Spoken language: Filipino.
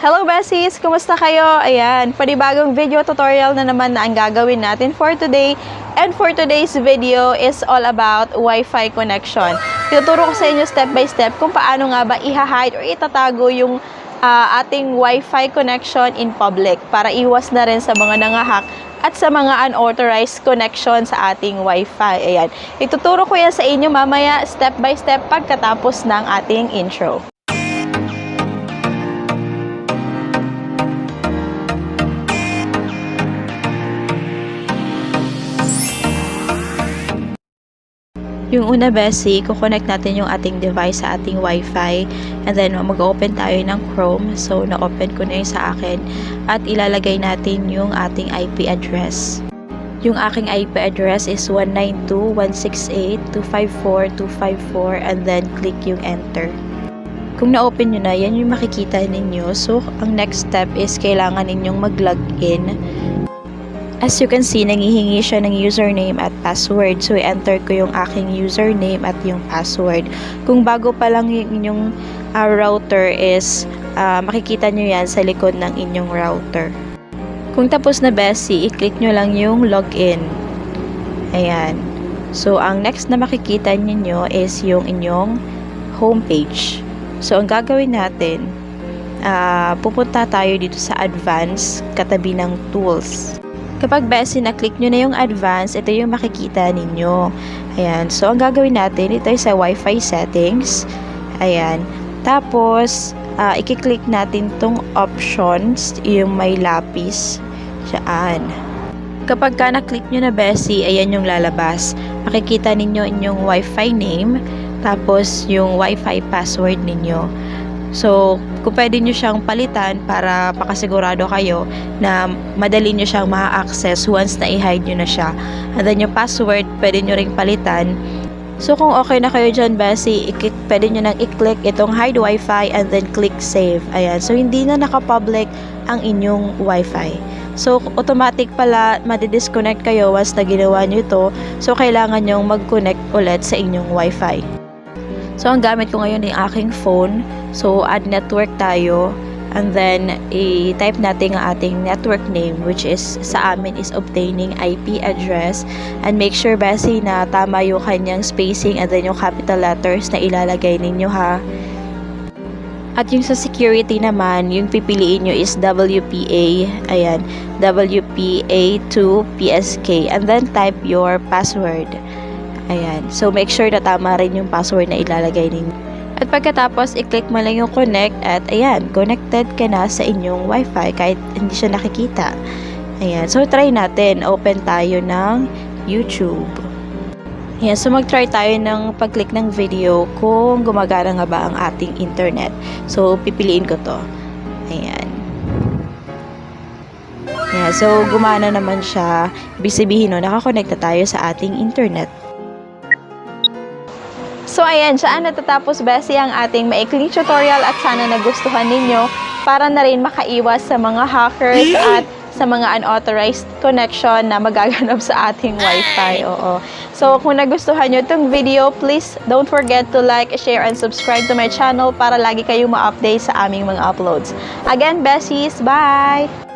Hello Bessies! Kumusta kayo? Ayan, panibagong video tutorial na naman na ang gagawin natin for today. And for today's video is all about Wi-Fi connection. Tuturo ko sa inyo step by step kung paano nga ba i-hide or itatago yung ating Wi-Fi connection in public para iwas na rin sa mga nangahack at sa mga unauthorized connection sa ating Wi-Fi. Ayan, ituturo ko yan sa inyo mamaya step by step pagkatapos ng ating intro. Yung una, Bessie, kukonect natin yung ating device sa ating Wi-Fi. And then, mag-open tayo ng Chrome. So, na-open ko na yung sa akin. At ilalagay natin yung ating IP address. Yung aking IP address is 192.168.254.254 and then click yung enter. Kung na-open nyo na, yan yung makikita ninyo. So, ang next step is kailangan ninyong mag-login. As you can see, nanghihingi siya ng username at password. So, i-enter ko yung aking username at yung password. Kung bago pa lang yung inyong router is, makikita nyo yan sa likod ng inyong router. Kung tapos na, Bessie, i-click nyo lang yung login. Ayan. So, ang next na makikita nyo is yung inyong homepage. So, ang gagawin natin, pupunta tayo dito sa advanced katabi ng tools. Kapag Bessie na-click nyo na yung advanced, ito yung makikita ninyo. Ayan. So, ang gagawin natin, ito ay sa Wi-Fi settings. Ayan. Tapos, i-click natin tong options, yung may lapis. Diyan. Kapag ka na-click nyo na, Bessie, ayan yung lalabas. Makikita ninyo inyong Wi-Fi name, tapos yung Wi-Fi password ninyo. So, kung pwede nyo siyang palitan para makasigurado kayo na madali nyo siyang ma-access once na i-hide nyo na siya. And then yung password, pwede nyo ring palitan. So, kung okay na kayo dyan, Bessie, pwede nyo nang i-click itong hide Wi-Fi and then click save. Ayan. So, hindi na naka-public ang inyong Wi-Fi. So, automatic pala, madidisconnect kayo once na ginawa nyo ito. So, kailangan nyong mag-connect ulit sa inyong Wi-Fi. So, ang gamit ko ngayon ay aking phone. So, add network tayo. And then, i-type natin ang ating network name, which is sa amin is obtaining IP address. And make sure, Bessie, na tama yung kanyang spacing and then yung capital letters na ilalagay ninyo, ha. At yung sa security naman, yung pipiliin nyo is WPA. Ayan, WPA2PSK. And then, type your password. Ayan. So, make sure na tama rin yung password na ilalagay ninyo. At pagkatapos, i-click mo lang yung connect at ayan, connected ka na sa inyong Wi-Fi kahit hindi siya nakikita. Ayan. So, try natin. Open tayo ng YouTube. Ayan. So, mag-try tayo ng pag-click ng video kung gumagana nga ba ang ating internet. So, pipiliin ko to. Ayan. Ayan. So, gumana naman siya. Ibig sabihin, no, nakakonect na tayo sa ating internet. So, ayan, saan natatapos, Bessie, ang ating maikling tutorial at sana nagustuhan ninyo para na rin makaiwas sa mga hackers at sa mga unauthorized connection na magaganap sa ating Wi-Fi. Oo. So, kung nagustuhan nyo itong video, please don't forget to like, share, and subscribe to my channel para lagi kayong ma-update sa aming mga uploads. Again, Bessies, bye!